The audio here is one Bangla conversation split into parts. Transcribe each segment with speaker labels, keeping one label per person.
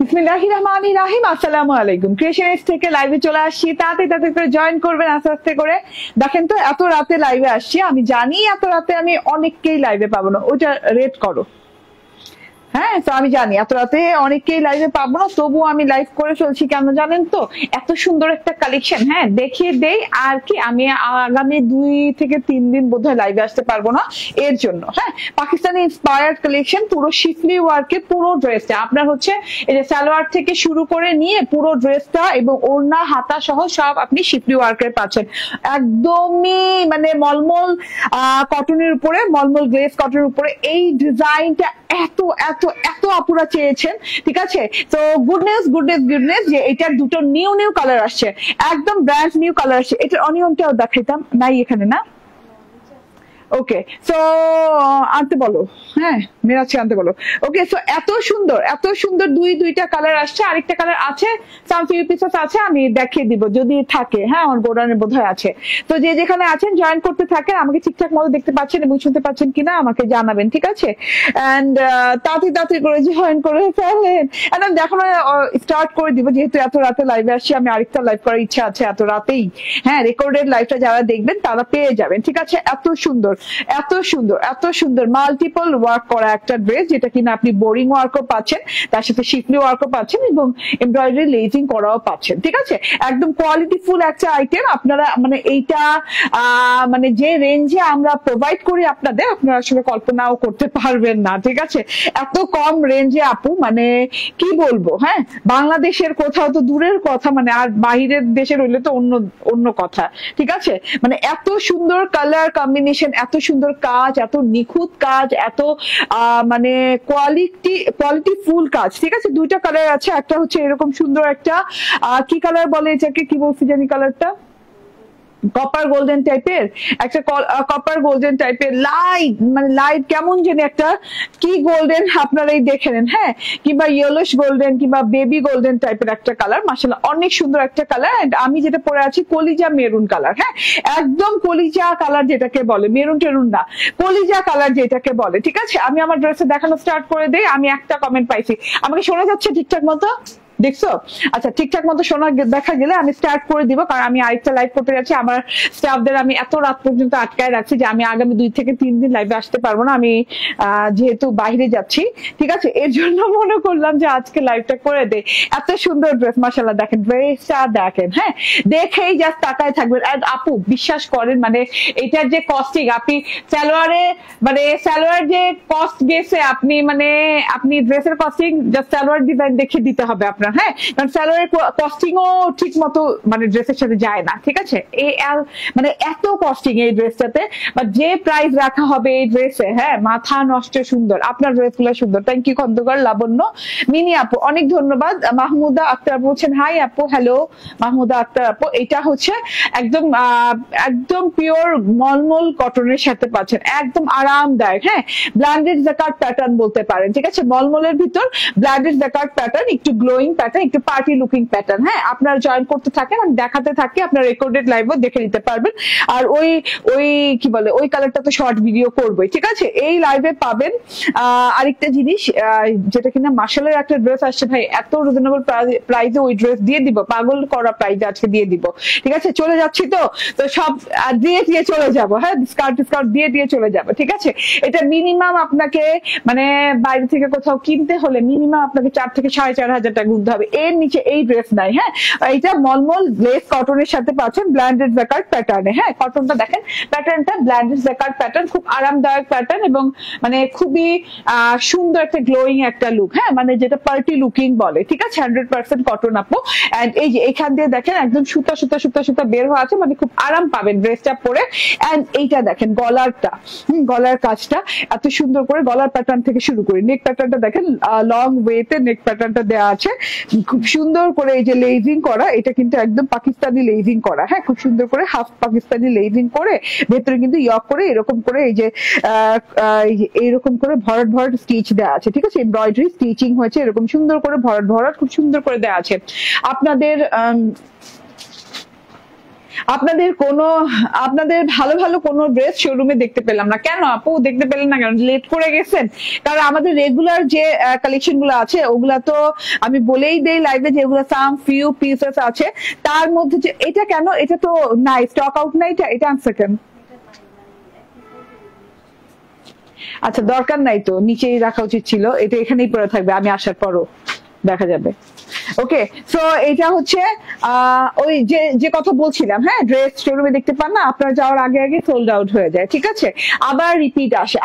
Speaker 1: বিসমিল্লাহির রহমানির রহিম। আসসালামু আলাইকুম। ক্রিয়েশনিস্ট থেকে লাইভে চলে আসছি, তাড়াতাড়ি করে জয়েন করবেন আস্তে আস্তে করে। দেখেন তো এত রাতে লাইভে আসছি, আমি জানি এত রাতে আমি অনেককেই লাইভে পাবো না, ওইটা রেড করো। হ্যাঁ, তো আমি জানি এত রাতে অনেকেই লাইভে পাবো না, তবুও আমি লাইভ করে ফেলছি। কেন জানেন তো, এত সুন্দর একটা কালেকশন। হ্যাঁ, দেখিয়ে দেই আর কি, আমি আগামী 2 থেকে 3 দিন বোধহয় লাইভে আসতে পারবো না, এর জন্য। হ্যাঁ, পাকিস্তানি ইন্সপায়ার্ড কালেকশন, পুরো শিফলি ওয়ার্কে পুরো ড্রেসটা আপনার হচ্ছে এই যে সালোয়ার থেকে শুরু করে নিয়ে পুরো ড্রেসটা এবং ওড়না হাতা সহ সব আপনি শিফলি ওয়ার্কের পাচ্ছেন। একদমই মানে মলমল কটনের উপরে, মলমল গ্লেজ কটনের উপরে এই ডিজাইনটা এত এত এত আপুরা চেয়েছেন। ঠিক আছে, তো গুডনেস যে এটার দুটো নিউ কালার আসছে, একদম ব্র্যান্ড নিউ কালার আসছে। এটার অনিয়নটাও দেখাইতাম, নাই এখানে না। ওকে, সো আনতে বলো, হ্যাঁ মেরাজকে আনতে বলো। ওকে, সো এত সুন্দর দুইটা কালার আসছে, আরেকটা কালার আছে, সাম ফিউ পিসেস আছে, আমি দেখিয়ে দিব যদি থাকে। হ্যাঁ, আমার গোডাউনে বোধহয় আছে। তো যে যেখানে আছেন জয়েন করতে থাকেন, আমাকে ঠিকঠাক মতো দেখতে পাচ্ছেন এবং শুনতে পাচ্ছেন কিনা আমাকে জানাবেন, ঠিক আছে? এন্ড তাড়াতাড়ি করে জয়েন করে ফেলেন। এখন দেখো স্টার্ট করে দিব, যেহেতু এত রাতে লাইভে আসছি, আমি আরেকটা লাইভ করার ইচ্ছা আছে এত রাতেই। হ্যাঁ, রেকর্ডেড লাইভটা যারা দেখবেন তারা পেয়ে যাবেন, ঠিক আছে? এত সুন্দর মাল্টিপল ওয়ার্ক করা একটা ড্রেস, যেটা কিনা আপনি বোরিং ওয়ার্কও পাচ্ছেন, তার সাথে শিফলি ওয়ার্কও পাচ্ছেন এবং এমব্রয়ডারি লেজিং করাও পাচ্ছেন, ঠিক আছে? একদম কোয়ালিটিফুল একটা আইটেম। আপনারা মানে এইটা মানে যে রেঞ্জে আমরা প্রোভাইড করি আপনাদের, আপনারা আসলে কল্পনাও করতে পারবেন না, ঠিক আছে? এত কম রেঞ্জে আপু, মানে কি বলবো। হ্যাঁ, বাংলাদেশের কোথাও তো দূরের কথা, মানে আর বাহিরের দেশের হইলে তো অন্য কথা, ঠিক আছে? মানে এত সুন্দর কালার কম্বিনেশন, এত সুন্দর কাজ, এত নিখুঁত কাজ, এত মানে কোয়ালিটি ফুল কাজ, ঠিক আছে? দুইটা কালার আছে, একটা হচ্ছে এরকম সুন্দর একটা কি কালার বলে এটাকে, কি বলছি জানি কালারটা, কপার গোল্ডেন টাইপের একটা, কপার গোল্ডেন টাইপের লাইট, মানে লাইট কেমন জানি একটা কি গোল্ডেন, আপনারা এই দেখে নেন। হ্যাঁ, কিংবা ইয়েলোশ গোল্ডেন কিংবা বেবি গোল্ডেন টাইপের একটা কালার, মাশাআল্লাহ অনেক সুন্দর একটা কালার। এন্ড আমি যেটা পরে আছি কলিজা মেরুন কালার। হ্যাঁ, একদম কলিজা কালার যেটাকে বলে, মেরুন টেরুন না, কলিজা কালার যেটাকে বলে, ঠিক আছে? আমি আমার ড্রেসে দেখানো স্টার্ট করে দেই। আমি একটা কমেন্ট পাইছি, আমাকে শোনা যাচ্ছে ঠিকঠাক মতো? দেখছো? আচ্ছা, ঠিকঠাক মতো শোনা দেখা গেলে আমি স্টার্ট করে দিব, কারণ আমি আরেকটা লাইভ করতে যাচ্ছি। আমার স্টাফদের আমি এত রাত পর্যন্ত আটকায় রাখছি যে আমি আগামী 2 থেকে 3 দিন লাইভে আসতে পারবো না, আমি যেহেতু বাইরে যাচ্ছি, ঠিক আছে? এর জন্য মনে করলাম যে আজকে লাইভটা করে দেই। এত সুন্দর ড্রেস, মাশাআল্লাহ দেখেন ড্রেসটা দেখেন। হ্যাঁ, দেখেই জাস্ট তাকায় থাকবেন। আর আপু বিশ্বাস করেন, মানে এটার যে কস্টিং, আপনি সালোয়ার যে কস্ট গেছে, আপনি ড্রেসের কস্টিং জাস্ট সালোয়ার ডিজাইন দেখে দিতে হবে আপনার। হ্যাঁ, কারণ সালোয়ারের কস্টিংও ঠিক মতো মানে ড্রেসের সাথে যায় না, ঠিক আছে? মানে এত কস্টিং এই ড্রেসটাতে, বা যে প্রাইস রাখা হবে এই ড্রেসে, হ্যাঁ মাথা নষ্ট সুন্দর। আপনার ড্রেসগুলো সুন্দর। থ্যাংক ইউ খন্দকার লাবণ্য, মিনি আপু অনেক ধন্যবাদ। মাহমুদা আক্তার বলছেন হাই আপু, হ্যালো মাহমুদা আক্তার আপু। এটা হচ্ছে একদম পিওর মলমল কটনের সাথে পাচ্ছেন, একদম আরামদায়ক। হ্যাঁ, ব্ল্যান্ডেড জাকার্ড প্যাটার্ন বলতে পারেন, ঠিক আছে? মলমলের ভিতর ব্ল্যান্ডেড জাকার্ড প্যাটার্ন, একটু গ্লোয়িং প্যাটার্ন, একটু পার্টি লুকিং প্যাটার্ন। হ্যাঁ, আপনারা জয়েন করতে থাকেন, আমি দেখাতে থাকি, আপনার রেকর্ডেড লাইভও দেখে নিতে পারবেন। আর ওই কি বলে, ওই কালারটা তো শর্ট ভিডিও করবোই, ঠিক আছে? এই লাইভে পাবেন আরেকটা জিনিস, যেটা কিনা মাশাআল্লাহ একটা ড্রেস আসছে ভাই, এত রিজনেবল প্রাইসে ওই ড্রেস দিয়ে দিব, পাগল করা প্রাইসে আজকে দিয়ে দিব, ঠিক আছে? চলে যাচ্ছি তো সব দিয়ে চলে যাব। হ্যাঁ, ডিসকাউন্ট দিয়ে চলে যাব, ঠিক আছে? এটা মিনিমাম আপনাকে মানে বাইরে থেকে কোথাও কিনতে হলে মিনিমাম আপনাকে 4 থেকে 4,500 টাকা গুনতে হবে, এর নিচে এই ড্রেস নাই। হ্যাঁ, এটা মলমল গ্লেজ কটনের সাথে পাচ্ছেন ব্ল্যান্ডেড জাকার্ড প্যাটার্নে। হ্যাঁ, কটনটা দেখেন, প্যাটার্নটা ব্ল্যান্ডেড জাকার্ড প্যাটার্ন, খুব আরামদায়ক প্যাটার্ন এবং মানে খুবই সুন্দর একটা গ্লোয়িং একটা লুক। হ্যাঁ, মানে যেটা পার্টি লুকিং বলে, ঠিক আছে? 100% কটন আপু। এন্ড এই যে এখান দিয়ে দেখেন একদম সুতা বের হওয়া আছে, মানে খুব আরাম পাবেন ড্রেসটা পরে। এন্ড এইটা দেখেন গলারটা, গলার কাজটা এত সুন্দর করে, গলার প্যাটার্ন থেকে শুরু করে নেক প্যাটার্নটা দেখেন, লং ওয়েতে নেক প্যাটার্নটা দেওয়া আছে, খুব সুন্দর করে এই যে লেজিং করা, এটা কিন্তু একদম পাকিস্তানি লেজিং করা। হ্যাঁ, খুব সুন্দর করে হাফ পাকিস্তানি লেজিং করে ভেতরে কিন্তু ইয়ক করে এরকম করে এই যে এইরকম করে ভরাট স্টিচ দেওয়া আছে, ঠিক আছে? এমব্রয়ডারি স্টিচিং হয়েছে, এরকম সুন্দর করে ভরাট খুব সুন্দর করে দেওয়া আছে। আপনাদের আপনাদের ভালো ভালো কোনো ড্রেস শোরুমে দেখতে পেলাম না কেন আপু? দেখতে পেলেন না কেন? লেট করে গেছেন? কারণ আমাদের রেগুলার যে কালেকশন গুলো আছে ওগুলা তো আমি বলেই দেই লাইভে যে ওগুলা সাম ফিউ পিসেস আছে, তার মধ্যে যে এটা কেন, এটা তো নাই, স্টক আউট নাই, এটা আনসার কেন? আচ্ছা দরকার নাই তো, নিচেই রাখা উচিত ছিল, এটা এখানেই পড়ে থাকবে, আমি আসার পরও দেখা যাবে। ওকে, সো এটা হচ্ছে ওই যে কথা বলছিলাম, হ্যাঁ ড্রেস শোরুমে দেখতে পান না, আপনারা যাওয়ার আগে আগে সোল্ড আউট হয়ে যায়, ঠিক আছে, আবার রিপিট আসে,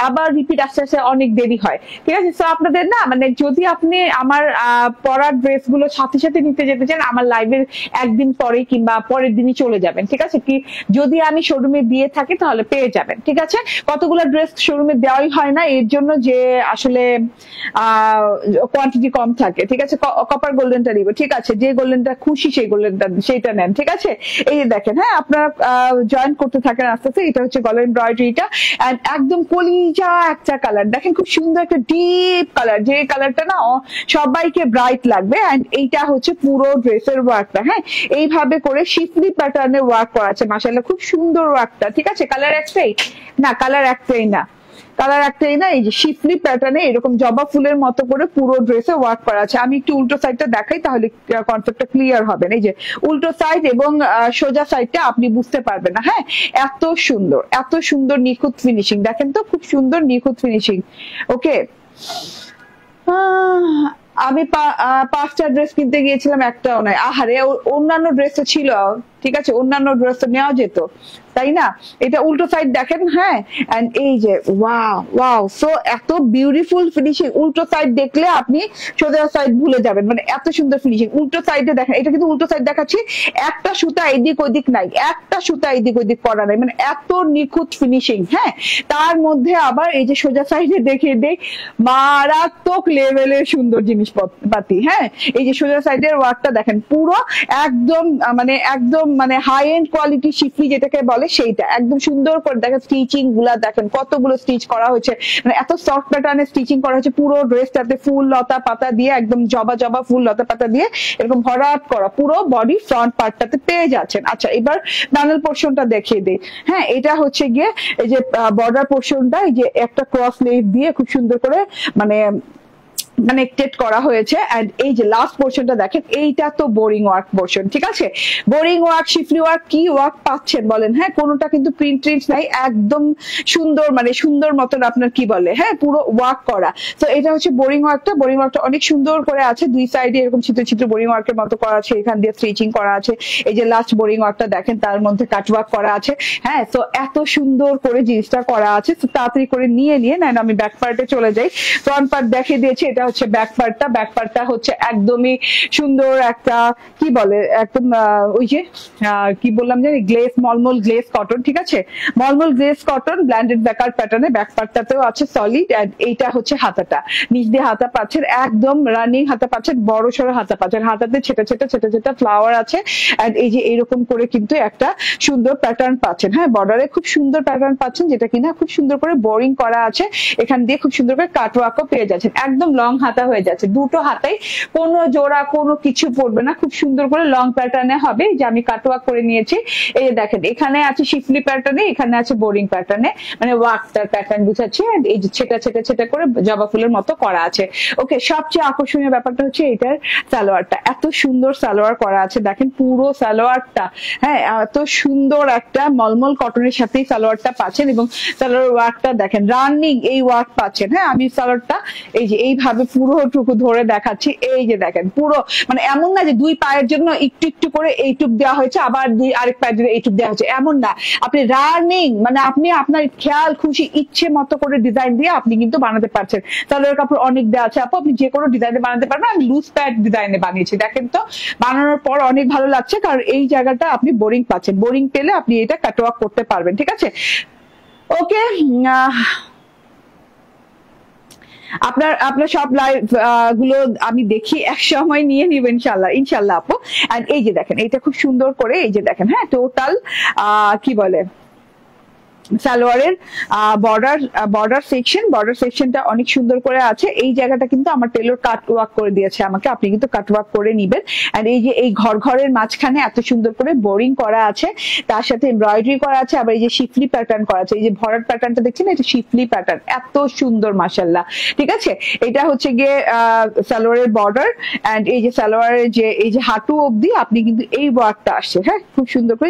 Speaker 1: আসতে আসতে অনেক দেরি হয়, ঠিক আছে। সো আপনাদের না মানে যদি আপনি আমার পরার ড্রেস গুলো সাথে সাথে নিতে যেতে চান, আমার লাইভের একদিন পরে কিংবা পরের দিনই চলে যাবেন, ঠিক আছে, কি যদি আমি শোরুমে দিয়ে থাকি তাহলে পেয়ে যাবেন, ঠিক আছে। কতগুলো ড্রেস শোরুমে দেওয়াই হয় না এর জন্য যে আসলে কোয়ান্টিটি কম থাকে, ঠিক আছে। কপার গোল্ডেনটা দিব, ঠিক আছে, যে গোল্ডেনটা খুশি সেই গোল্ডেনটা সেইটা নেন, ঠিক আছে। এই যে দেখেন, হ্যাঁ আপনারা জয়েন করতে থাকেন আস্তে আস্তে। এটা হচ্ছে গলার এমব্রয়ডারিটা, এন্ড একদম কলিজা একটা কালার, দেখেন খুব সুন্দর একটা ডিপ কালার, যে কালারটা না সবাইকে ব্রাইট লাগবে। এন্ড এইটা হচ্ছে পুরো ড্রেসের ওয়ার্কটা, হ্যাঁ এইভাবে করে শিফলি প্যাটার্নে ওয়ার্ক করা আছে, মাশাআল্লাহ খুব সুন্দর ওয়ার্কটা, ঠিক আছে। কালার একটাই না, কালার একটাই না, কালার একটাই না, এই যে শিফলি প্যাটার্নে এরকম জবা ফুলের মতো করে পুরো ড্রেসে ওয়ার্ক করা আছে। আমি একটু উল্টো সাইডটা দেখাই তাহলে কনসেপ্টটা ক্লিয়ার হবে। এই যে উল্টো সাইড এবং সোজা সাইডটা আপনি বুঝতে পারবেন না, হ্যাঁ এত সুন্দর, এত সুন্দর নিখুঁত ফিনিশিং, দেখেন তো খুব সুন্দর নিখুঁত ফিনিশিং। ওকে, আমি 5টা ড্রেস কিনতে গিয়েছিলাম, একটাও নয়। আহারে, অন্যান্য ড্রেস তো ছিল, ঠিক আছে, অন্যান্য ড্রেস তো নেওয়া যেত, তাই না। এটা উল্টো সাইড দেখেন, হ্যাঁ এন্ড এই যে ওয়াও ওয়াও, সো এত বিউটিফুল ফিনিশিং। উল্টো সাইড দেখলে আপনি সোজা সাইড ভুলে যাবেন, মানে এত সুন্দর ফিনিশিং। উল্টো সাইডে দেখেন, এটা কিন্তু উল্টো সাইড দেখাচ্ছি, একটা সুতা এদিক ওদিক নাই, একটা সুতা এদিক ওদিক করা নাই, মানে এত নিখুঁত ফিনিশিং। হ্যাঁ, তার মধ্যে আবার এই যে সোজা সাইডে দেখে দেই, মারাত্মক লেভেলের সুন্দর জিনিসপাতি। হ্যাঁ, এই যে সোজা সাইডের ওয়ার্কটা দেখেন, পুরো একদম মানে হাই এন্ড কোয়ালিটি শিফলি যেটাকে বলে সেইটা, একদম সুন্দর করে দেখেন। স্টিচিং গুলা দেখেন, কতগুলো স্টিচ করা হয়েছে, মানে এত সফট প্যাটার্নে স্টিচিং করা হয়েছে। পুরো ড্রেসটাতে ফুল লতা পাতা দিয়ে, একদম জবা জবা ফুল লতা পাতা দিয়ে এরকম ভরাট করা পুরো বডি ফ্রন্ট পার্টটাতে পেয়ে যাচ্ছেন। আচ্ছা, এবার ডানাল পোর্শনটা দেখিয়ে দিই। হ্যাঁ, এটা হচ্ছে গিয়ে এই যে বর্ডার পোর্শনটা, এই যে একটা ক্রস লেস দিয়ে খুব সুন্দর করে মানে কানেক্টেড করা হয়েছে। এন্ড এই যে লাস্ট পোর্শনটা দেখেন, এইটা তো বোরিং ওয়ার্ক পোর্শন, ঠিক আছে। বোরিং ওয়ার্ক, শিফলি ওয়ার্ক, কি ওয়ার্ক পাচ্ছেন বলেন? হ্যাঁ, কোনোটা কিন্তু প্রিন্ট নাই, একদম সুন্দর, মানে সুন্দর মতন আপনার কি বলে, হ্যাঁ পুরো ওয়ার্ক করা। তো এটা হচ্ছে বোরিং ওয়ার্কটা। বোরিং ওয়ার্কটা অনেক সুন্দর করে আছে, দুই সাইডে এরকম চিত্র চিত্র বোরিং ওয়ার্কের মতো করা আছে, এখান দিয়ে স্টিচিং করা আছে। এই যে লাস্ট বোরিং ওয়ার্কটা দেখেন, তার মধ্যে কাট ওয়ার্ক করা আছে। হ্যাঁ, তো এত সুন্দর করে জিনিসটা করা আছে। তো তাড়াতাড়ি করে নিয়ে নেন, আমি ব্যাক পার্টে চলে যাই। ফ্রন্ট পার্ট দেখিয়ে দিয়েছি, এটা হচ্ছে ব্যাক পার্টটা। ব্যাক পার্টটা হচ্ছে একদমই সুন্দর একটা কি বলে, একদম ওই যে কি বললাম জানি, গ্লেস, মলমল গ্লেস কটন, ঠিক আছে, মলমল গ্লেস কটন ব্ল্যান্ডেড ব্যাকার প্যাটার্নে। ব্যাক পার্টটাতেও আছে সলিড। এইটা হচ্ছে হাতাটা, নিচ দিয়ে হাতা পাচ্ছেন, একদম রানিং হাতা পাচ্ছেন, বড় সড়ো হাতা পাচ্ছেন, হাতাতে ছেটা ছেটা ছেটা ছেটা ফ্লাওয়ার আছে। এন্ড এই যে এইরকম করে কিন্তু একটা সুন্দর প্যাটার্ন পাচ্ছেন। হ্যাঁ, বর্ডারে খুব সুন্দর প্যাটার্ন পাচ্ছেন, যেটা কিনা খুব সুন্দর করে বোরিং করা আছে। এখান দিয়ে খুব সুন্দর করে কাটওয়ার্কও পেয়ে যাচ্ছেন, একদম লং হাতা হয়ে যাচ্ছে, দুটো হাতাই কোনো জোড়া কোনো কিছু পড়বে না, খুব সুন্দর করে লং প্যাটার্নে হবে। যে আমি কাটওয়ার্ক করে নিয়েছি, এই যে দেখেন, এখানে আছে শিফলি প্যাটার্নে, এখানে আছে বোরিং প্যাটার্নে, মানে ওয়ার্কটার প্যাটার্ন বুঝাচ্ছি। এই যে ছেটা ছেটা ছেটা করে জবা ফুলের মতো করা আছে। ওকে, সবচেয়ে আকর্ষণীয় ব্যাপারটা হচ্ছে এটার সালোয়ারটা, এত সুন্দর সালোয়ার করা আছে, দেখেন পুরো সালোয়ারটা। হ্যাঁ, এত সুন্দর একটা মলমল কটনের সাথেই সালোয়ারটা পাচ্ছেন, এবং সালোয়ার ওয়ার্কটা দেখেন, রানিং এই ওয়ার্ক পাচ্ছেন। হ্যাঁ, আমি সালোয়ারটা এই যে এইভাবে পুরোটুকু ধরে দেখাচ্ছি। এই যে দেখেন, পুরো মানে এমন না যে দুই পায়ের জন্য একটু একটু করে এইটুক দেওয়া হয়েছে, আবার আরেক পায়ের জন্য এইটুক দেওয়া হয়েছে, এমন না। আপনি রানিং মানে আপনি আপনার খেয়াল খুশি ইচ্ছে মতো করে ডিজাইন দিয়ে আপনি কিন্তু বানাতে পারছেন। সালোয়ার কাপড় অনেক দেওয়া আছে আপু, আপনি যে কোনো ডিজাইনে বানাতে পারবেন। আমি লুজ প্যাড ডিজাইনে বানিয়েছি, দেখেন তো বানানোর পর অনেক ভালো লাগছে, কারণ এই জায়গাটা আপনি বোরিং পাচ্ছেন। বোরিং পেলে আপনি এটা কাটওয়ার্ক করতে পারবেন, ঠিক আছে। ওকে, আপনার সব লাইভ গুলো আমি দেখি, এক সময় নিয়ে নিব ইনশাল্লাহ, ইনশাল্লাহ আপু। আর এই যে দেখেন, এটা খুব সুন্দর করে এই যে দেখেন, হ্যাঁ টোটাল কি বলে সালোয়ারের বর্ডার সেকশনটা অনেক সুন্দর করে আছে। এই জায়গাটা কিন্তু আমার টেলর কাট ওয়ার্ক করে দিয়েছে আমাকে, আপনি কিন্তু কাট ওয়ার্ক করে নিবেন। আর এই যে এই ঘরের মাঝখানে এত সুন্দর করে বোরিং করা আছে, তার সাথে এমব্রয়ডারি করা আছে, আবার এই যে শিফলি প্যাটার্ন করা আছে। এই যে ভরাট প্যাটার্নটা দেখছেন, এটা শিফলি প্যাটার্ন, এত সুন্দর মাশাআল্লাহ। ঠিক আছে, এটা হচ্ছে গিয়ে সালোয়ারের বর্ডার, এন্ড এই যে সালোয়ারের যে এই যে হাঁটু অবধি আপনি কিন্তু এই ওয়ার্কটা আসছে। হ্যাঁ, খুব সুন্দর করে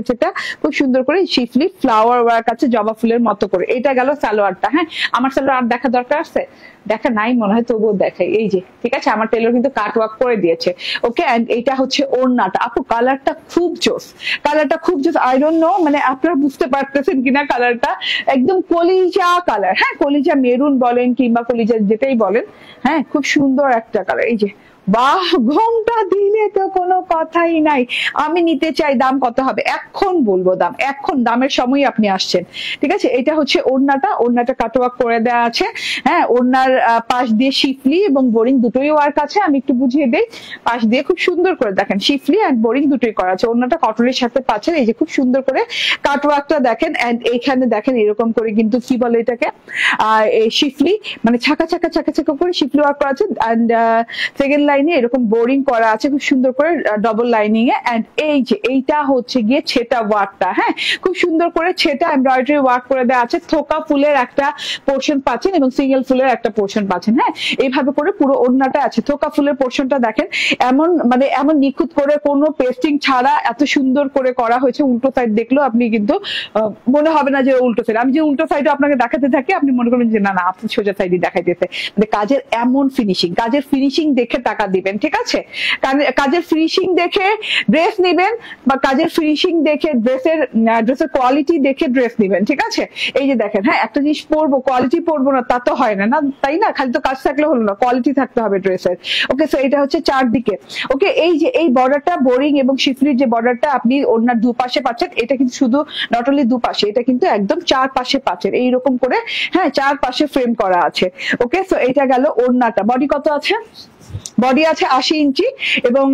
Speaker 1: ছেটা খুব সুন্দর করে শিফলি ফ্লাওয়ার ওয়ার্ক আছে জবা ফুলের মতো করে। এটা গেল সালোয়ারটা। হ্যাঁ, আমার সালোয়ার আর দেখা দরকার আছে? দেখা নাই মনে হয়, তবুও দেখাই। এই যে ঠিক আছে, আমার টেলর কিন্তু কাট ওয়ার্ক করে দিয়েছে। ওকে, এন্ড এটা হচ্ছে ওড়নাটা। আপু কালারটা খুব জোস, আই ডোন্ট নো মানে আপনারা বুঝতে পারতেছেন কিনা কালারটা, একদম কলিজা কালার। হ্যাঁ, কলিজা মেরুন বলেন কিংবা কলিজা যেটাই বলেন, হ্যাঁ খুব সুন্দর একটা কালার। এই যে বাহ, ঘোমটা দিলে তো কোনো কথাই নাই। আমি নিতে চাই। দাম কত হবে? এখন বলবো দাম, এখন দামের সময় আপনি আসছেন। ঠিক আছে, এটা হচ্ছে ওড়নাটা কাটওয়ার্ক করে দেওয়া আছে। হ্যাঁ, ওড়নার পাশ দিয়ে শিফলি এবং বোরিং দুটোই ওয়ার্ক আছে। আমি একটু বুঝিয়ে দেই, পাশ দিয়ে খুব সুন্দর করে দেখেন শিফলি এন্ড বোরিং দুটোই করা আছে। ওড়নাটা কটনের সাথে পাচ্ছেন। এই যে খুব সুন্দর করে কাটওয়ার্কটা দেখেন, এন্ড এইখানে দেখেন এরকম করে কিন্তু কি বলে এটাকে, এই শিফলি মানে ছাকা করে শিফলি ওয়ার্ক করা আছে। এন্ড সেকেন্ড লাইনে এরকম বোরিং করা আছে খুব সুন্দর করে ডবল লাইনিং এ। এন্ড এই যে এইটা হচ্ছে গিয়ে ছেটা ওয়ার্কটা। হ্যাঁ, খুব সুন্দর করে ছেটা এমব্রয়ডারি ওয়ার্ক করে দেওয়া আছে। থোকা ফুলের একটা পোর্শন পাচ্ছেন এবং সিঙ্গেল ফুলের একটা পোর্শন পাচ্ছেন। হ্যাঁ, এইভাবে করে পুরো ওড়নাটা আছে। থোকা ফুলের পোর্শনটা দেখেন এমন নিখুঁত করে কোনো পেস্টিং ছাড়া এত সুন্দর করে করা হয়েছে। উল্টো সাইড দেখলেও আপনি কিন্তু মনে হবে না যে উল্টো সাইড। আমি যে উল্টো সাইডে আপনাকে দেখাতে থাকি, আপনি মনে করবেন যে না আপনি সোজা সাইডে দেখাইতেছে। মানে কাজের এমন ফিনিশিং দেখে টাকা দিবেন। ঠিক আছে, কাজের ফিনিশিং দেখে ড্রেস নিবেন, বা কাজের ফিনিশিং দেখে ড্রেসের কোয়ালিটি দেখে ড্রেস নিবেন। ঠিক আছে, এই যে দেখেন, হ্যাঁ একটা জিনিস পরবো, কোয়ালিটি পরবো না তা তো হয় না, তাই না? খালি তো কাজ থাকলে হলো না, কোয়ালিটি থাকতে হবে ড্রেসের। ওকে, সো এটা হচ্ছে চারদিকে। ওকে, এই যে এই বর্ডারটা বোরিং এবং শিফলির যে বর্ডারটা আপনি ওড়নার দুপাশে পাচ্ছেন, এটা কিন্তু শুধু নট অনলি দুপাশে, এটা কিন্তু একদম চারপাশে পাচ্ছেন এইরকম করে। হ্যাঁ, চারপাশে ফ্রেম করা আছে। ওকে, সো এটা গেল ওড়নাটা। বডি কত আছে? বডি আছে 80 ইঞ্চি এবং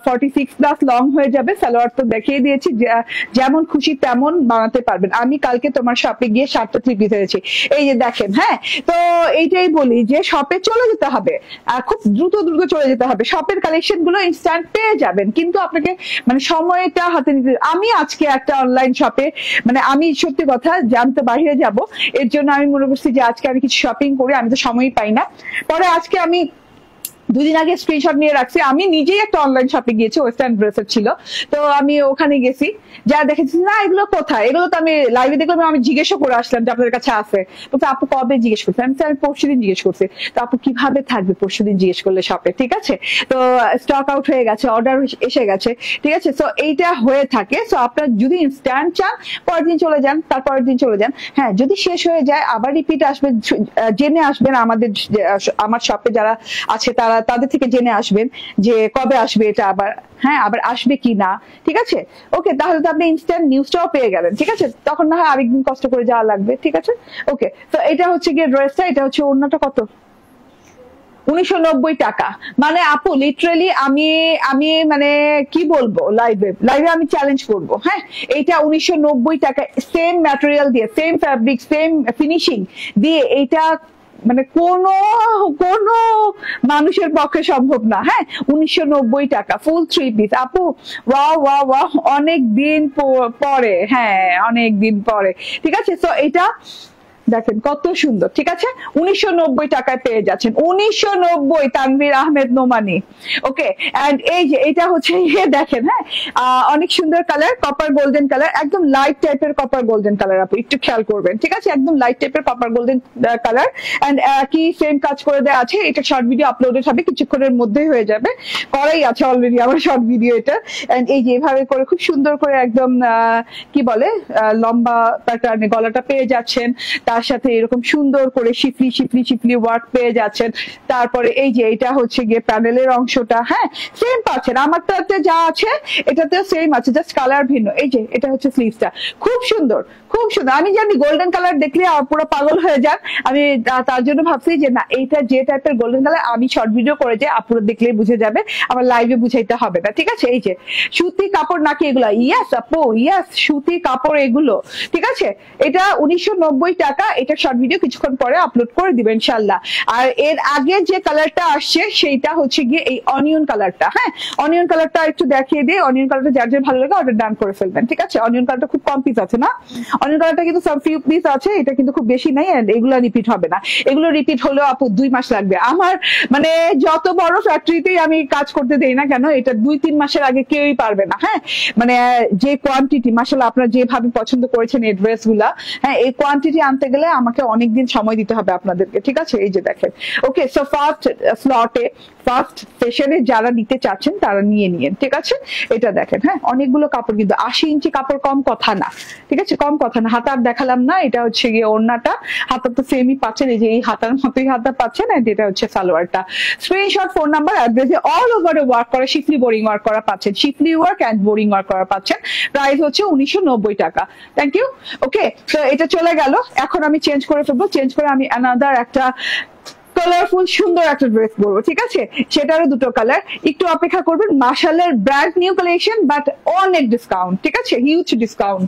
Speaker 1: 46+ লং হয়ে যাবে। সালোয়ার তো দেখিয়ে দিয়েছি, যেমন খুশি তেমন বানাতে পারবেন। আমি কালকে তোমার শপে গিয়ে 7টা থ্রি পিস এনেছি। এই যে দেখেন, হ্যাঁ তো এইটাই বলি যে শপে চলে যেতে হবে, খুব দ্রুত চলে যেতে হবে। শপের কালেকশন গুলো ইনস্ট্যান্ট পেয়ে যাবেন, কিন্তু আপনাকে মানে সময়টা হাতে নিতে। আমি আজকে একটা অনলাইন শপে, মানে আমি সত্যি কথা যে আমি তো বাইরে যাব, এর জন্য আমি মনে করছি যে আজকে আমি কিছু শপিং করি, আমি তো সময়ই পাই না। পরে আজকে আমি 2 দিন আগে স্ক্রিনশট নিয়ে রাখছি, আমি নিজেই একটা অনলাইন শপে গিয়েছি, ওয়েস্টার্ন ড্রেসের ছিল। তো আমি ওখানে গেছি, যা দেখেছি না এগুলো কোথায়, এগুলো তো আমি লাইভে দেখলাম, আমি জিজ্ঞেসও করে আসলাম যে আপনাদের কাছে আছে। তো আপু কবে জিজ্ঞেস করছে? আমি পরশুদিন জিজ্ঞেস করছি। তো আপু কিভাবে থাকবে পরশুদিন জিজ্ঞেস করলে শপে? ঠিক আছে, তো স্টক আউট হয়ে গেছে, অর্ডার এসে গেছে। ঠিক আছে, সো এইটা হয়ে থাকে। সো আপনার যদি ইনস্ট্যান্ট চান, পরের দিন চলে যান, তারপরের দিন চলে যান। হ্যাঁ, যদি শেষ হয়ে যায় আবার রিপিট আসবেন, জেনে আসবেন আমার শপে যারা আছে তাদের থেকে জেনে আসবেন যে কবে আসবে এটা আবার। হ্যাঁ, আবার আসবে কি না। ঠিক আছে, ওকে, তাহলে তো আপনি ইনস্ট্যান্ট নিউজটাও পেয়ে গেলেন। ঠিক আছে, তখন না হয় আরেকদিন কষ্ট করে যাওয়া লাগবে। ঠিক আছে, ওকে, তো এটা হচ্ছে গিয়ে ড্রেসটা। এটা হচ্ছে ওড়নাটা কত? 1990 টাকা। মানে আপু লিটারালি আমি মানে কি বলবো, লাইভে আমি চ্যালেঞ্জ করবো। হ্যাঁ, এইটা 1990 টাকা, সেম ম্যাটেরিয়াল দিয়ে, সেম ফ্যাব্রিক, সেম ফিনিশিং দিয়ে, এইটা মানে কোন মানুষের পক্ষে সম্ভব না। হ্যাঁ, 1990 টাকা ফুল 3 পিস। আপু ওয়াও, অনেক দিন পরে, হ্যাঁ অনেক দিন পরে। ঠিক আছে, তো এটা দেখেন কত সুন্দর। ঠিক আছে, 1990 টাকায় পেয়ে যাচ্ছেন। 1990, তানভীর আহমেদ নোমানি। ওকে, এন্ড এই যে এটা হচ্ছে দেখেন, হ্যাঁ অনেক সুন্দর কালার, কপার গোল্ডেন কালার, একদম লাইট টাইপের কপার গোল্ডেন কালার। আপনি একটু খেয়াল করবেন। ঠিক আছে, একদম লাইট টাইপের কপার গোল্ডেন কালার, এন্ড কি সেম কাজ করে দেওয়া আছে। এটা শর্ট ভিডিও আপলোডেড হবে, কিছুক্ষণের মধ্যেই হয়ে যাবে, করাই আছে অলরেডি আমার শর্ট ভিডিও এটা। এন্ড এই যে এভাবে করে খুব সুন্দর করে একদম কি বলে লম্বা প্যাটার্নে গলাটা পেয়ে যাচ্ছেন, তার সাথে এরকম সুন্দর করে শিফলি ওয়ার্ক পেয়ে যাচ্ছেন। তারপরে এই যে এটা হচ্ছে গিয়ে প্যানেলের অংশটা, হ্যাঁ সেম পাচ্ছেন, আমারটাতে যা আছে এটাতেও সেম আছে, জাস্ট কালার ভিন্ন। এই যে এটা হচ্ছে স্লিভসটা, খুব সুন্দর খুব সুন্দর। আমি জানি গোল্ডেন কালার দেখলে পুরো পাগল হয়ে যান, আমি তার জন্য ভাবছি যে না এইটা যে টাইপের গোল্ডেন কালার আমি শর্ট ভিডিও করে যে আপুরা দেখলেই বুঝে যাবে, আমার লাইভে বুঝাইতে হবে না, ঠিক আছে। এই যে সুতি কাপড় নাকি এগুলো? ইয়াস আপু, ইয়াস সুতি কাপড় এগুলো, ঠিক আছে। এটা 1990 টাকা। এটা শর্ট ভিডিও কিছুক্ষণ পরে আপলোড করে দিবেন ইনশাল্লাহ। আর এর আগে যে কালারটা আসছে সেইটা হচ্ছে গিয়ে এই অনিয়ন কালারটা। হ্যাঁ, অনিয়ন কালারটা একটু দেখিয়ে দিয়ে, অনিয়ন কালারটা যার যার ভালো লাগে অর্ডার ডান করে ফেলবেন, ঠিক আছে। অনিয়ন কালারটা খুব কম পিস আছে না, অনিয়ন কালারটা কিন্তু সব ফিউ পিস আছে, এটা কিন্তু খুব বেশি নাই। এগুলো রিপিট হবে না, এগুলো রিপিট হলেও আপু 2 মাস লাগবে। আমার মানে যত বড় ফ্যাক্টরিতেই আমি কাজ করতে দেই না কেন, এটা 2-3 মাসের আগে কেউই পারবে না। হ্যাঁ, মানে যে কোয়ান্টিটি মাশাআল্লাহ আপনারা যেভাবে পছন্দ করেছেন এই ড্রেস গুলা, হ্যাঁ এই কোয়ান্টিটি আনতে গেলে আমাকে অনেকদিন সময় দিতে হবে আপনাদেরকে, ঠিক আছে। এই যে দেখেন, ওকে। সো ফার্স্ট স্লটে ফার্স্ট সেশনে যারা নিতে চাচ্ছেন তারা নিয়ে নিয়েন, ঠিক আছে। এটা দেখেন, হ্যাঁ অনেকগুলো কাপড়, কিন্তু 80 ইঞ্চি কাপড় কম কথা না, ঠিক আছে, কম কথা না। হাতার দেখালাম না, এটা হচ্ছে গিয়ে ওড়নাটা, হাতা তো সেমই পাচ্ছেন, এই যে এই হাতার মতোই হাতা পাচ্ছেন, আর এটা হচ্ছে সালোয়ারটা। স্ক্রিনশট, ফোন নাম্বার, অ্যাড্রেসে অল ওভারে ওয়ার্ক করা, শিফলি বোরিং ওয়ার্ক করা পাচ্ছেন, শিফলি ওয়ার্ক এন্ড বোরিং ওয়ার্ক করা পাচ্ছেন। প্রাইস হচ্ছে 1990 টাকা। Thank you. ওকে, তো এটা চলে গেল। এখন আমি চেঞ্জ করে ফেলবো, চেঞ্জ করে আমি অ্যানাদার একটা কালারফুল সুন্দর একটা ড্রেস পরবো, ঠিক আছে। সেটারও দুটো কালার, একটু অপেক্ষা করবেন। মাশাআল্লাহর ব্র্যান্ড নিউ কালেকশন, বাট অনেক ডিসকাউন্ট, ঠিক আছে, হিউজ ডিসকাউন্ট।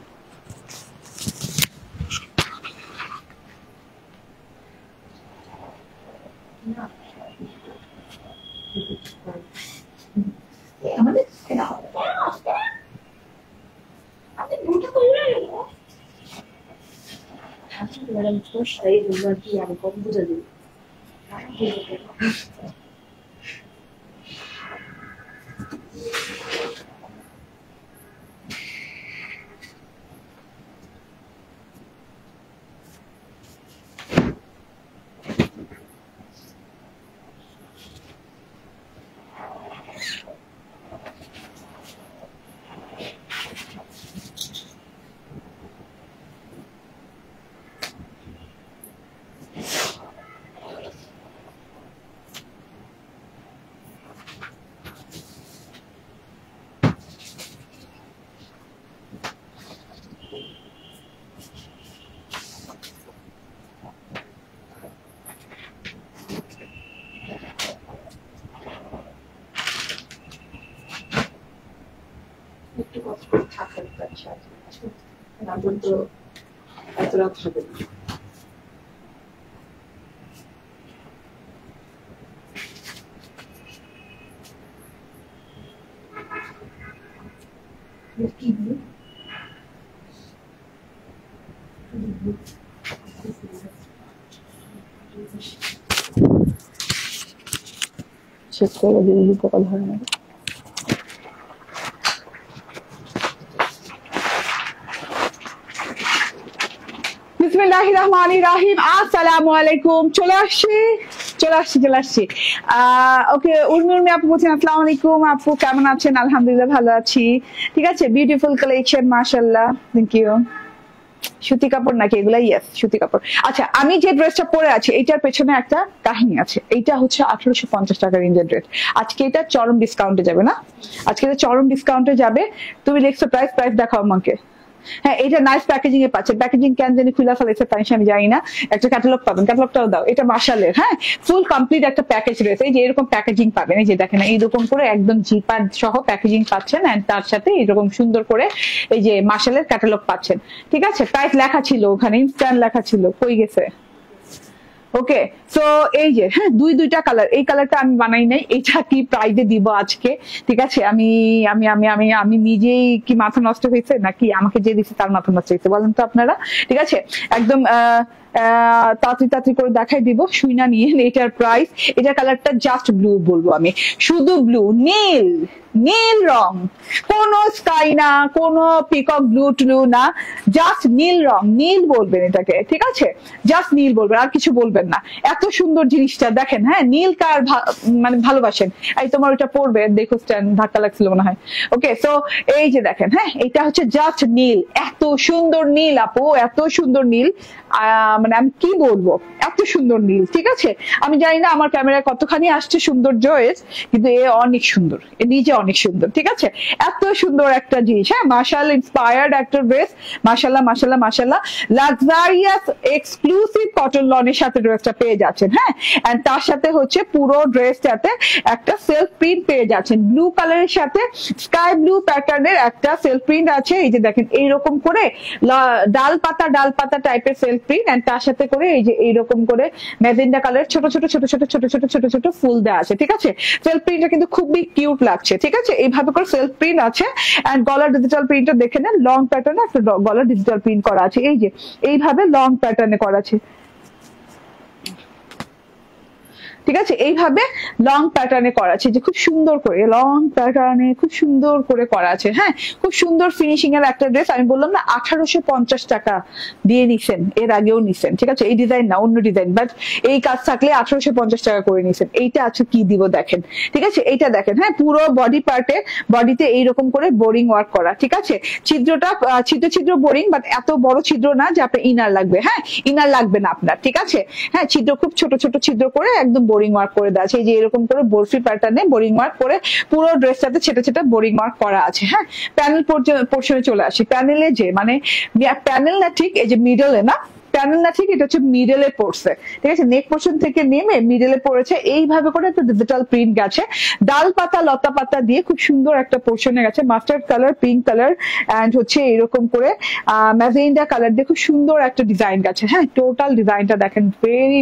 Speaker 2: একটু কথা থাকার কাছে না বলতো এত রাত হবে না।
Speaker 1: শেষ করে দিদি পোকা ধরে না। বিসমিল্লাহির রহমানির রহিম। আসসালামু আলাইকুম। চলে আসছি। ওকে, উর্মি আপু বলছেন আসসালামু আলাইকুম আপু, কেমন আছেন? আলহামদুলিল্লাহ ভালো আছি, ঠিক আছে। বিউটিফুল কালেকশন মাশাআল্লাহ, থ্যাংক ইউ। সুতি কাপড় নাকি এগুলা? ইয়েস, সুতি কাপড়। আচ্ছা, আমি যে ড্রেসটা পরে আছি এইটার পেছনে একটা কাহিনী আছে। এইটা হচ্ছে 1850 টাকা রেঞ্জের ড্রেস। আজকে এটা চরম ডিসকাউন্টে যাবে না, আজকে এটা চরম ডিসকাউন্টে যাবে। তুমি দেখছো প্রাইস দেখাও আমাকে। হ্যাঁ, এটা নাইস প্যাকেজিং এ পাচ্ছে। প্যাকেজিং কেন জানি খুলে ফেলেছে তাই আমি জানি না। একটা ক্যাটালগ পাবেন, ক্যাটালগটাও দাও। এটা মাশাআল্লাহ, হ্যাঁ ফুল কমপ্লিট একটা প্যাকেজ রয়েছে। এই যে এরকম প্যাকেজিং পাবেন, এই যে দেখেন এইরকম করে একদম জিপার সহ প্যাকেজিং পাচ্ছেন, এন্ড তার সাথে এরকম সুন্দর করে এই যে মাশাআল্লাহর ক্যাটালগ পাচ্ছেন, ঠিক আছে। প্রাইস লেখা ছিল ওখানে, ইনস্ট্যান্ট লেখা ছিল, কই গেছে? ওকে, সো এই যে হ্যাঁ দুইটা কালার। এই কালারটা আমি বানাই নাই, এটা কি প্রাইজে দিব আজকে, ঠিক আছে। আমি আমি আমি আমি আমি নিজেই কি মাথা নষ্ট হয়েছে নাকি আমাকে যে দিচ্ছে তার মাথা নষ্ট হয়েছে বলেন তো আপনারা, ঠিক আছে। একদম তাড়াতাড়ি করে দেখাই দিব, শুইনা নিয়ে। এটার প্রাইস, এটার কালারটা জাস্ট ব্লু বলবো আমি, শুধু ব্লু, নীল রং, কোন স্কাই না, কোন পিকক ব্লু না, জাস্ট নীল রং, নীল বলবেন এটাকে, ঠিক আছে। জাস্ট নীল বলবেন, আর কিছু বলবেন না। এত সুন্দর জিনিসটা দেখেন, হ্যাঁ নীল কার মানে ভালোবাসেন। এই তোমার ওটা পড়বে, দেখো স্ট্যান্ড ধাক্কা লাগছিল মনে হয়। ওকে, সো এই যে দেখেন, হ্যাঁ এটা হচ্ছে জাস্ট নীল, এত সুন্দর নীল আপু, এত সুন্দর নীল। মানে আমি কি বলবো, এত সুন্দর নীল। ঠিক আছে, আমি জানি না আমার ক্যামেরায় কতখানি আসছে সৌন্দর্য, কিন্তু এ অনেক সুন্দর, এ নিজে অনেক সুন্দর। ঠিক আছে, এত সুন্দর একটা জিনিস। হ্যাঁ, মার্শাল ইন্সপায়ার্ড একটা ড্রেস, মাশাল্লাহ মাশাল্লাহ মাশাল্লাহ। লাক্সারিয়াস এক্সক্লুসিভ কটন লনের সাথে ড্রেসটা পেয়ে যাচ্ছেন। হ্যাঁ, এন্ড তার সাথে হচ্ছে পুরো ড্রেসটাতে একটা সেলফ প্রিন্ট পেয়ে যাচ্ছেন, ব্লু কালারের সাথে স্কাই ব্লু প্যাটার্নের একটা সেলফ প্রিন্ট আছে। এই যে দেখেন এইরকম করে ডাল পাতা টাইপের সেলফ প্রিন্ট, এন্ড তার সাথে করে এই যে এইরকম করে ম্যাজেন্ডা কালার ছোট ছোট ছোট ছোট ছোট ছোট ছোট ছোট ফুল দেওয়া আছে। ঠিক আছে, সেলফ প্রিন্টটা কিন্তু খুবই কিউট লাগছে। ঠিক আছে, এইভাবে করে সেলফ প্রিন্ট আছে, এন্ড গলার ডিজিটাল প্রিন্টটা দেখে নেন, লং প্যাটার্নে একটা গলার ডিজিটাল প্রিন্ট করা আছে। এই যে এইভাবে লং প্যাটার্নে করা আছে। ঠিক আছে, এইভাবে লং প্যাটার্নে করা আছে, যে খুব সুন্দর করে লং প্যাটার্নে খুব সুন্দর করে করা আছে। হ্যাঁ, খুব সুন্দর ফিনিশিং এর একটা ড্রেস। আমি বললাম না 1850 টাকা দিয়ে নিছেন, এর আগেও নিছেন। ঠিক আছে, এই ডিজাইন না, অন্য ডিজাইন, বাট এই কাজ থাকলে 1850 টাকা করে নিছেন। এইটা আছে কি দিব দেখেন। ঠিক আছে, এইটা দেখেন। হ্যাঁ, পুরো বডি পার্টে বডিতে এইরকম করে বোরিং ওয়ার্ক করা। ঠিক আছে, ছিদ্রটা ছিদ্র ছিদ্র বোরিং, বাট এত বড় ছিদ্র না যে আপনার ইনার লাগবে। হ্যাঁ, ইনার লাগবে না আপনার। ঠিক আছে, হ্যাঁ, ছিদ্র খুব ছোট ছোট ছিদ্র করে একদম বোরিং ওয়ার্ক করে দেওয়া আছে। এই যে এরকম করে বরফি প্যাটার্নে বোরিং ওয়ার্ক করে পুরো ড্রেসটাতে ছেটে ছেটে বোরিং ওয়ার্ক করা আছে। হ্যাঁ, প্যানেল পোর্শনে চলে আসি। প্যানেলে যে মানে প্যানেল না, ঠিক এই যে মিডলে না, প্যানেল না, ঠিক এটা হচ্ছে মিডলে পড়ছে। ঠিক আছে, নেক পোর্শন থেকে নেমে মিডলে পড়েছে। এইভাবে করে একটা ডিজিটাল প্রিন্ট গেছে, ডাল পাতা লতা পাতা দিয়ে খুব সুন্দর একটা পোর্শনে গেছে। Mustard colour, pink colour, and হচ্ছে এরকম করে ম্যাজেন্ডা কালার দিয়ে খুব সুন্দর একটা ডিজাইন গেছে। হ্যাঁ, টোটাল ডিজাইনটা দেখেন, ভেরি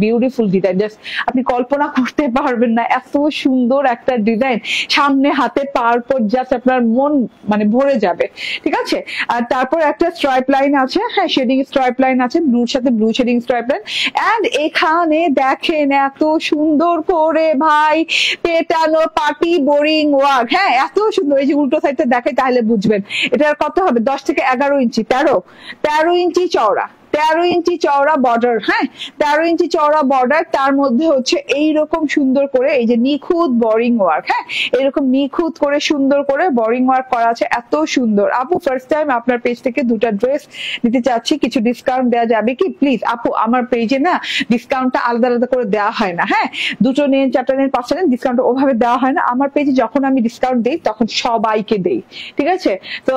Speaker 1: বিউটিফুল ডিজাইন। জাস্ট আপনি কল্পনা করতে পারবেন না এত সুন্দর একটা ডিজাইন। সামনে হাতে পাওয়ার পর জাস্ট আপনার মন মানে ভরে যাবে। ঠিক আছে, আর তারপর একটা স্ট্রাইপ লাইন আছে। হ্যাঁ, শেডিং স্ট্রাইপ লাইন আছে, ব্লুর সাথে blue shading stripe line. And এখানে দেখেন এত সুন্দর করে ভাই পেটানো পাটি বোরিং ওয়ার্ক। হ্যাঁ, এত সুন্দর। এই যে উল্টো সাইডটা দেখে তাহলে বুঝবেন এটার কত হবে, 10 থেকে 11 ইঞ্চি, 13 ইঞ্চি চওড়া, 13 ইঞ্চি চওড়া বর্ডার। হ্যাঁ, 13 ইঞ্চি চওড়া বর্ডার, তার মধ্যে হচ্ছে এইরকম সুন্দর করে এই যে নিখুঁত বোরিং ওয়ার্ক। হ্যাঁ, এরকম নিখুঁত করে সুন্দর করে বোরিং ওয়ার্ক করা আছে, এত সুন্দর। আপু ফার্স্ট টাইম আপনার পেজ থেকে দুটা ড্রেস নিতে চাচ্ছি, কিছু ডিসকাউন্ট দেওয়া যাবে কি প্লিজ? আপু আমার পেজে না ডিসকাউন্টটা আলাদা আলাদা করে দেওয়া হয় না। হ্যাঁ, দুটো নেন, চারটা নেন, পাঁচটা নেন, ডিসকাউন্ট ওভাবে দেওয়া হয় না। আমার পেজে যখন আমি ডিসকাউন্ট দিই তখন সবাইকে দেই। ঠিক আছে, তো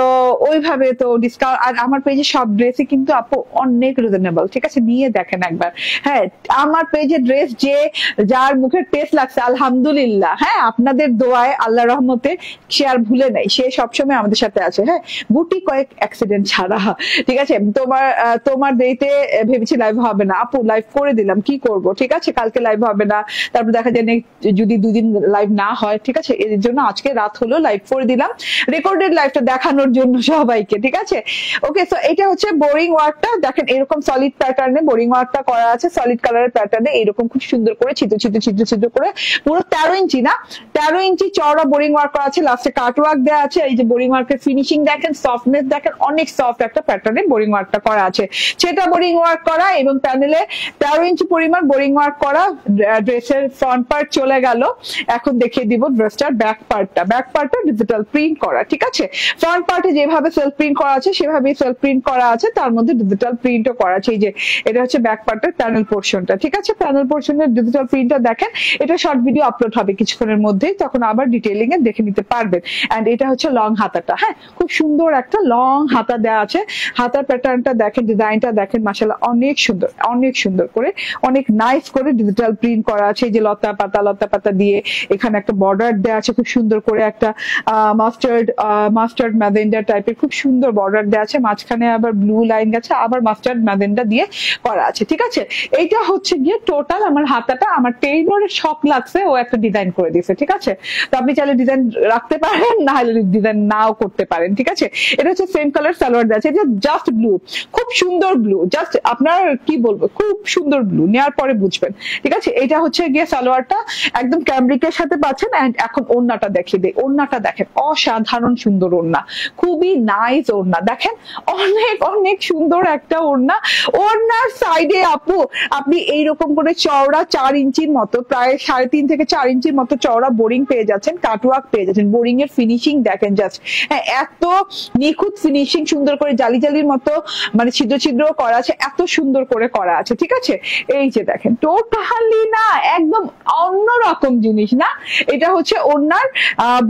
Speaker 1: ওইভাবে তো ডিসকাউন্ট। আর আমার পেজে সব ড্রেসই কিন্তু আপু অনেক রিজনেবল। ঠিক আছে, নিয়ে দেখেন একবার। হ্যাঁ, আমার পেজে ড্রেস যে যার মুখের টেস্ট লাগছে আলহামদুলিল্লাহ। হ্যাঁ, আপনাদের দোয়ায় আল্লাহ রহমতে সে আর ভুলে নাই, সে সবসময় আমাদের সাথে আছে। হ্যাঁ, গুটি কয়েক অ্যাক্সিডেন্ট ছাড়া। ঠিক আছে, তোমার দেরিতে ভেবেছি লাইভ হবে না, আপু লাইভ করে দিলাম, কি করব? ঠিক আছে, কালকে লাইভ হবে না, তারপর দেখা যায় যদি দুদিন লাইভ না হয়। ঠিক আছে, এর জন্য আজকে রাত হলো লাইভ করে দিলাম, রেকর্ডেড লাইভটা দেখানোর জন্য সবাইকে। ঠিক আছে, ওকে। সো এটা হচ্ছে বোরিং ওয়ার্কটা দেখেন, এরকম সলিড প্যাটার্নে বোরিং ওয়ার্কটা করা আছে, সলিড কালারের প্যাটার্নে এরকম খুব সুন্দর করে ছিদ্র ছিদ্র ছিদ্র ছিদ্র করে পুরো 13 ইঞ্চি না, 13 ইঞ্চি চওড়া বোরিং ওয়ার্ক করা আছে। লাস্টে কাট ওয়ার্ক দেওয়া আছে। এই যে বোরিং ওয়ার্কের ফিনিশিং দেখেন, সফটনেস দেখেন, অনেক সফট একটা প্যাটার্নে বোরিং ওয়ার্কটা করা আছে। সেটা বোরিং ওয়ার্ক করা এবং প্যানেলে 13 ইঞ্চি পরিমাণ বোরিং ওয়ার্ক করা। ড্রেসের ফ্রন্ট পার্ট চলে গেল, এখন দেখিয়ে দিব ড্রেসটার ব্যাক পার্টটা। ব্যাক পার্টটা ডিজিটাল প্রিন্ট করা। ঠিক আছে, ফ্রন্ট পার্টে যেভাবে সেলফ প্রিন্ট করা আছে সেভাবেই সেলফ প্রিন্ট করা আছে, তার মধ্যে ডিজিটাল প্রিন্টও করা আছে। এই যে এটা হচ্ছে ব্যাক পার্টের প্যানেল পোর্শনটা। ঠিক আছে, প্যানেল পোর্শনের ডিজিটাল প্রিন্টটা দেখেন। এটা শর্ট ভিডিও আপলোড হবে কিছুক্ষণের মধ্যেই, তখন আবার ডিটেইলিং এ দেখে নিতে পারবেন। এন্ড এটা হচ্ছে লং হাতাটা। হ্যাঁ, খুব সুন্দর একটা লং হাতা দেওয়া আছে। হাতার প্যাটার্নটা দেখেন, ডিজাইনটা দেখেন, মাশাআল্লাহ অনেক সুন্দর, অনেক সুন্দর করে, অনেক নাইস করে ডিজিটাল প্রিন্ট করা আছে। এই যে লতা পাতা দিয়ে এখানে একটা বর্ডার দেওয়া আছে, খুব সুন্দর করে একটা মাস্টার্ড ম্যাজেন্ডা টাইপের খুব সুন্দর বর্ডার দেওয়া আছে। মাঝখানে আবার ব্লু লাইন গেছে, আবার মাস্টার্ড ম্যাজেন্ডা দিয়ে করা আছে। ঠিক আছে, এইটা হচ্ছে গিয়ে টোটাল আমার হাতাটা। আমার টেইলরের শখ লাগছে, ও একটা ডিজাইন করে দিয়েছে। ঠিক আছে, তো আপনি চাইলে ডিজাইন রাখতে পারেন, না হলে ডিজাইন নাও করতে পারেন। ঠিক আছে, এটা হচ্ছে সেম কালার সালোয়ার দেওয়া আছে, এটা জাস্ট ব্লু, খুব সুন্দর ব্লু, জাস্ট আপনার কি বলবো, খুব সুন্দর ব্লু, নেওয়ার পরে বুঝবেন। ঠিক আছে, এটা হচ্ছে গিয়ে সালোয়ারটা একদম ক্যামব্রিকের সাথে পাচ্ছেন। এন্ড এখন ওড়নাটা দেখিয়ে দেয়। ওড়নাটা দেখেন, অসাধারণ সুন্দর ওড়না, খুবই নাইস ওড়না দেখেন, অনেক অনেক সুন্দর একটা ওড়না। ওড়না, ওড়নার সাইডে আপু আপনি এইরকম করে চওড়া 4 ইঞ্চির মতো, প্রায় 3.5 থেকে 4 ইঞ্চির মতো চওড়া বোরিং পেয়ে যাচ্ছেন, কাটওয়ার্ক পেয়ে যাচ্ছেন। বোরিং এর ফিনিশিং দেখেন জাস্ট, হ্যাঁ এত নিখুঁত ফিনিশিং, সুন্দর করে জালি জালির মতো মানে ছিদ্র ছিদ্র করা আছে, এত সুন্দর করে করা আছে, ঠিক আছে। এই যে দেখেন টোটালি না একদম অন্যরকম জিনিস না, এটা হচ্ছে ওড়নার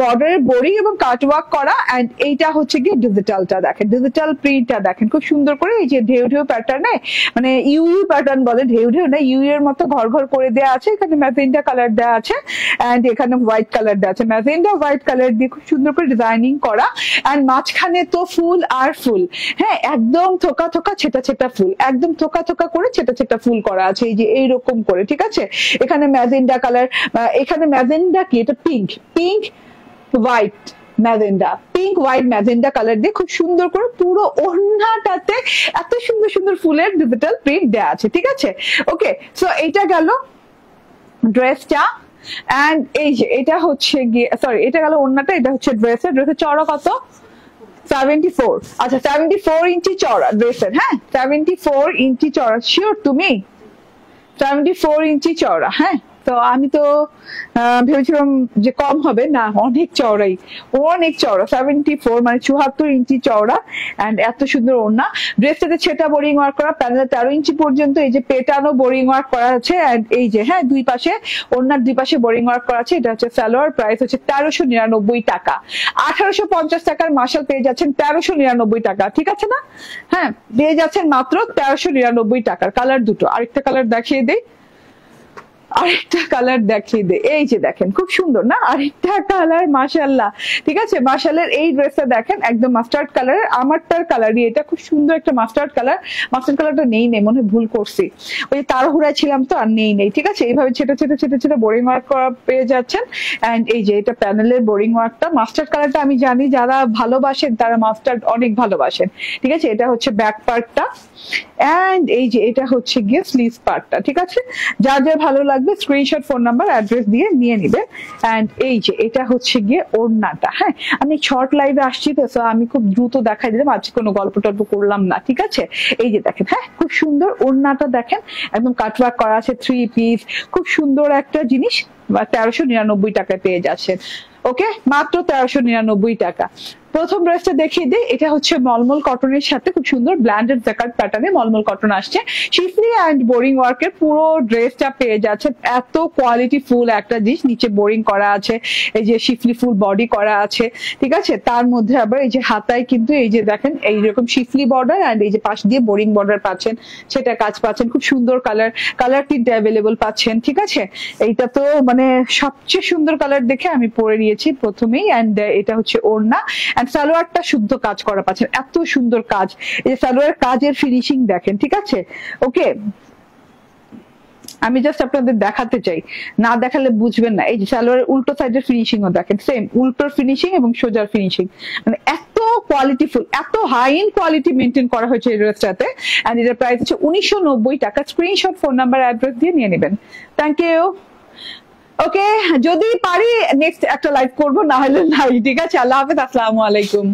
Speaker 1: বর্ডারের বোরিং এবং কাটওয়ার্ক করা, এন্ড এইটা হচ্ছে কি ডিজিটালটা দেখেন, ডিজিটাল প্রিন্টটা দেখেন খুব সুন্দর করে, এই যে ঢেউ ঢেউ প্যাটার্নে মানে ইউ প্যাটার্ন বলে, ঢেউ ঢেউ না ইউ এর মতো ঘর ঘর করে দেওয়া আছে, এখানে ম্যাজেন্ডা কালার দেওয়া আছে এন্ড এখানে হোয়াইট কালার দেওয়া আছে, ম্যাজেন্ডা হোয়াইট কালার দিয়ে খুব সুন্দর করে ডিজাইনিং করা, এন্ড মাঝখানে তো ফুল আর ফুল, হ্যাঁ একদম থোকা থোকা ছেটা ছেটা ফুল, একদম থোকা থোকা করে ছেটা ছেটা ফুল করা আছে, এই যে এইরকম করে, ঠিক আছে। এখানে ম্যাজেন্ডা কালার, এখানে ম্যাজেন্ডা কি এটা pink, pink white magenta, pink white magenta colour দিয়ে খুব সুন্দর করে পুরো ওড়নাটাতে এত সুন্দর সুন্দর ফুলের ডিজিটাল প্রিন্ট দেওয়া আছে, ঠিক আছে। ওকে, সো এইটা গেল ড্রেসটা, এন্ড এই যে এটা হচ্ছে গিয়ে সরি এটা গেল ওড়নাটা, এটা হচ্ছে ড্রেসের, ড্রেসের চওড়া কত 74, আচ্ছা 74 ইঞ্চি চওড়া ড্রেসের, হ্যাঁ 74 ইঞ্চি চওড়া, শিওর তুমি 74 ইঞ্চি চওড়া, হ্যাঁ তো আমি তো ভেবেছিলাম যে কম হবে, না অনেক চওড়াই, অনেক চওড়া 74 মানে 74 ইঞ্চি চওড়া, এন্ড এত সুন্দর ওড়না। ড্রেসটাতে ছেটা বোরিং ওয়ার্ক করা, প্যানেলে 13 ইঞ্চি পর্যন্ত এই যে পেটানো বোরিং ওয়ার্ক করা আছে, এন্ড এই যে হ্যাঁ দুই পাশে ওড়নার দুই পাশে বোরিং ওয়ার্ক করা আছে। এটা হচ্ছে সালোয়ার, প্রাইস হচ্ছে 1399 টাকা, 1850 টাকার মার্শাল পেয়ে যাচ্ছেন 1399 টাকা, ঠিক আছে না, হ্যাঁ পেয়ে যাচ্ছেন মাত্র 1399 টাকার। কালার দুটো, আরেকটা কালার দেখিয়ে দেই, আরেকটা কালার দেখিয়ে দে, এই যে দেখেন খুব সুন্দর না আরেকটা কালার, মাশাআল্লাহ, ঠিক আছে। মার্শালের এই ড্রেসটা দেখেন একদম মাস্টার্ড কালারের, আমারটার কালারই এটা, খুব সুন্দর একটা মাস্টার্ড কালার, মাস্টার্ড কালারটা নেই মনে হয় ভুল করছি, ওই তাড়াহুড়ায় ছিলাম তো আর নেই, ঠিক আছে। এইভাবে ছেটে ছেটে ছেটে ছেটে বোরিং ওয়ার্ক করা পেয়ে যাচ্ছেন, এন্ড এই যে এটা প্যানেলের বোরিং ওয়ার্কটা, মাস্টার্ড কালারটা আমি জানি যারা ভালোবাসেন তারা মাস্টার্ড অনেক ভালোবাসেন, ঠিক আছে। এটা হচ্ছে ব্যাক পার্টটা, এন্ড এই যে এটা হচ্ছে গিয়ে স্লিভস পার্টটা, ঠিক আছে। যার যার ভালো লাগবে স্ক্রিনশট, ফোন নাম্বার, অ্যাড্রেস দিয়ে নিয়ে নিবে। এন্ড এই যে এটা হচ্ছে গিয়ে ওড়নাটা, হ্যাঁ আমি শর্ট লাইভে আসছি তো আমি খুব দ্রুত দেখাই দিলাম, আজকে কোনো গল্প টল্প করলাম না, ঠিক আছে। এই যে দেখেন, হ্যাঁ খুব সুন্দর ওড়নাটা দেখেন, একদম কাটওয়ার্ক করা আছে, 3 পিস, খুব সুন্দর একটা জিনিস, 1399 টাকায় পেয়ে যাচ্ছেন। ওকে, মাত্র 1399 টাকা। প্রথম ড্রেসটা দেখিয়ে দিই, এটা হচ্ছে মলমল কটনের সাথে খুব সুন্দর ব্ল্যান্ডেড জাকার্ড প্যাটার্নে মলমল কটন আসছে, শিফলি এন্ড বোরিং ওয়ার্কের পুরো ড্রেসটা পেয়ে যাচ্ছে, এত কোয়ালিটি ফুল একটা জিনিস, নিচে বোরিং করা আছে, এই যে শিফলি ফুল বডি করা আছে, ঠিক আছে। তার মধ্যে আবার এই যে হাতায় কিন্তু এই যে দেখেন এইরকম শিফলি বর্ডার, এন্ড এই যে পাশ দিয়ে বোরিং বর্ডার পাচ্ছেন, সেটা কাজ পাচ্ছেন, খুব সুন্দর কালার, কালার প্রিন্ট অ্যাভেলেবল পাচ্ছেন, ঠিক আছে। এইটা তো মানে সবচেয়ে সুন্দর কালার দেখে আমি পরে নিয়েছি প্রথমেই, এন্ড এটা হচ্ছে ওড়না, সালোয়ারটা শুদ্ধ কাজ করা পাচ্ছেন, এত সুন্দর কাজ, এই সালোয়ার কাজের ফিনিশিং দেখেন, ঠিক আছে। ওকে, আমি জাস্ট আপনাদের দেখাতে চাই, না দেখালে বুঝবেন না। এই যে সালোয়ারের উল্টো সাইডের ফিনিশিং ও দেখেন, সেম উল্টোর ফিনিশিং এবং সোজার ফিনিশিং, মানে এত কোয়ালিটিফুল, এত হাই এন্ড কোয়ালিটি মেনটেন করা হয়েছে এই ড্রেসটাতে, এন্ড এটার প্রাইস হচ্ছে 1990 টাকা। স্ক্রিনশট, ফোন নাম্বার, অ্যাড্রেস দিয়ে নিয়ে নেবেন। Thank you. ওকে, যদি পারি নেক্সট একটা লাইভ করবো, না হলে নাই, ঠিক আছে। আল্লাহ হাফেজ, আসসালামু আলাইকুম।